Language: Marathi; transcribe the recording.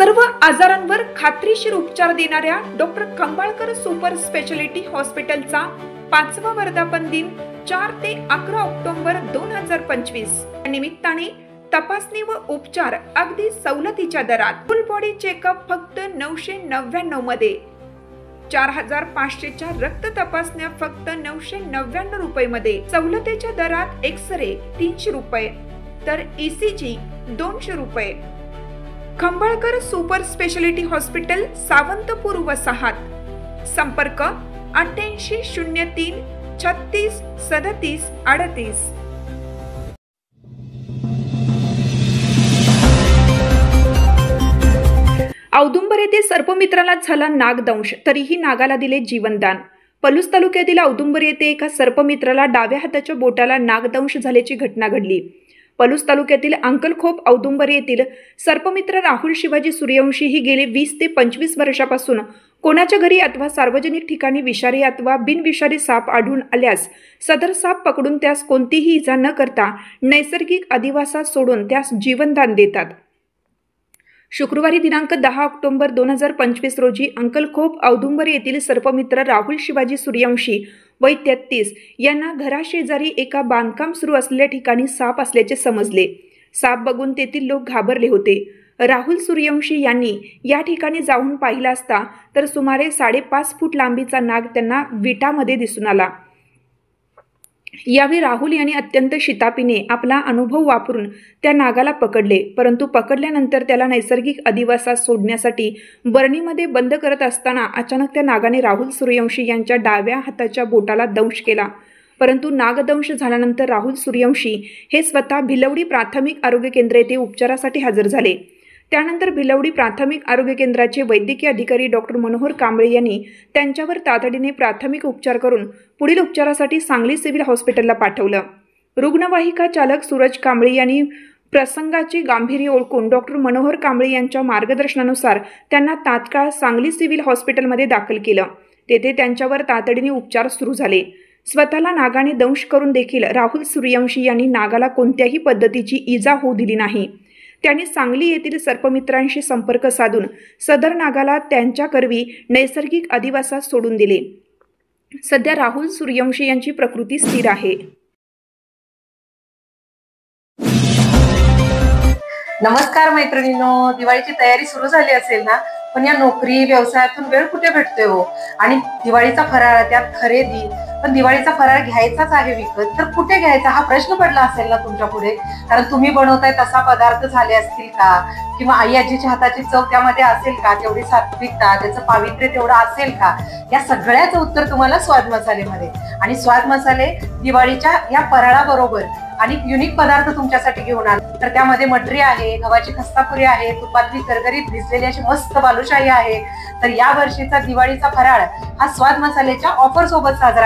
सर्व आजारांवर खात्रीशीर उपचार देणाऱ्या डॉक्टर खंबाळकर सुपर स्पेशालिटी हॉस्पिटलचा 5वा वर्धापन दिन 4 ते 11 ऑक्टोबर 2025 निमित्ताने तपासणी व उपचार अगदी सवलतीच्या दरात। फुल बॉडी चेकअप फक्त 999 मध्ये, 4500च्या रक्त तपासण्या फक्त 999 रुपये मध्ये, सवलतीच्या दरात एक्स-रे 300 रुपये तर ECG 200 रुपये। Khambalkar super speciality hospital, Sawantpur वसाहत। संपर्क 8803 36 37 38। औदुंबर येथे सर्पमित्राला झाला नागदंश, तरीही नागाला दिले जीवनदान। पलूस तालुक्यातील औदुंबर येथे एका सर्पमित्राला डाव्या हाताच्या बोटाला नागदंश झाल्याची घटना घडली। पलूस तालुक्यातील अंकलखोप औदुंबर येथील सर्पमित्र राहुल शिवाजी सूर्यवंशी ही गेले 20 ते 25 वर्षापासून कोणाच्या घरी अथवा सार्वजनिक ठिकाणी विषारी अथवा बिनविषारी साप आढळून आल्यास सदर साप पकडून त्यास कोणतीही इजा न करता नैसर्गिक अधिवासात सोडून त्यास जीवनदान देतात। शुक्रवारी दिनांक 10 ऑक्टोबर 2025 रोजी अंकलखोप औदुंबर येथील सर्पमित्र राहुल शिवाजी सूर्यवंशी वय 33 यांना घराशेजारी एका बांधकाम सुरू असलेल्या ठिकाणी साप असल्याचे समजले। साप बघून तेथील लोक घाबरले होते। राहुल सूर्यवंशी यांनी या ठिकाणी जाऊन पाहिला असता तर सुमारे 5.5 फूट लांबीचा नाग त्यांना विटामध्ये दिसून आला। यावेळी राहुल यांनी अत्यंत शितापीने आपला अनुभव वापरून त्या नागाला पकडले, परंतु पकडल्यानंतर त्याला नैसर्गिक अधिवासात सोडण्यासाठी बरणीमध्ये बंद करत असताना अचानक त्या नागाने राहुल सूर्यवंशी यांच्या डाव्या हाताच्या बोटाला दंश केला। परंतु नागदंश झाल्यानंतर राहुल सूर्यवंशी हे स्वतः भिलवडी प्राथमिक आरोग्य केंद्र येथे उपचारासाठी हजर झाले। त्यानंतर भिलवडी प्राथमिक आरोग्य केंद्राचे वैद्यकीय अधिकारी डॉक्टर मनोहर कांबळे यांनी त्यांच्यावर तातडीने प्राथमिक उपचार करून पुढील उपचारासाठी सांगली सिव्हिल हॉस्पिटलला पाठवलं। रुग्णवाहिका चालक सूरज कांबळे यांनी प्रसंगाचे गांभीर्य ओळखून डॉक्टर मनोहर कांबळे यांच्या मार्गदर्शनानुसार त्यांना तात्काळ सांगली सिव्हिल हॉस्पिटलमध्ये दाखल केलं। तेथे त्यांच्यावर तातडीने उपचार सुरू झाले। स्वतःला नागाने दंश करून देखील राहुल सूर्यवंशी यांनी नागाला कोणत्याही पद्धतीची इजा होऊ दिली नाही। त्यांनी सांगली येथील सर्पमित्रांशी संपर्क साधून सदर नागाला त्यांच्या करवी नैसर्गिक अधिवासात सोडून दिले। सध्या राहुल सूर्यवंशी यांची प्रकृती स्थिर आहे। नमस्कार मैत्रिणींनो, दिवाळीची तयारी सुरू झाली असेल ना, पण या नोकरी व्यवसायातून वेळ कुठे भेटतोय हो। आणि दिवाळीचा फराळ, त्यात खरेदी, पण दिवाळीचा फराळ घ्यायचाच आहे विकत, तर कुठे घ्यायचा हा प्रश्न पडला असेल ना तुमच्या पुढे। कारण तुम्ही बनवताय तसा पदार्थ झाले असतील का, किंवा आई आजीच्या हाताची चव त्यामध्ये असेल का, तेवढी सात्विकता, त्याचं पावित्र्य तेवढं असेल का, या सगळ्याचं उत्तर तुम्हाला स्वाद मसालेमध्ये। आणि स्वाद मसाले दिवाळीच्या या फराळाबरोबर आणि युनिक पदार्थ तुमच्यासाठी घेऊन आले। तर त्यामध्ये मटरी आहे, गव्हाची खस्तापुरी आहे, तुपातली करकरीत भिजलेली अशी मस्त बालुशाही आहे। तर या वर्षीचा दिवाळीचा फराळ हा स्वाद मसाल्याच्या ऑफर सोबत साजरा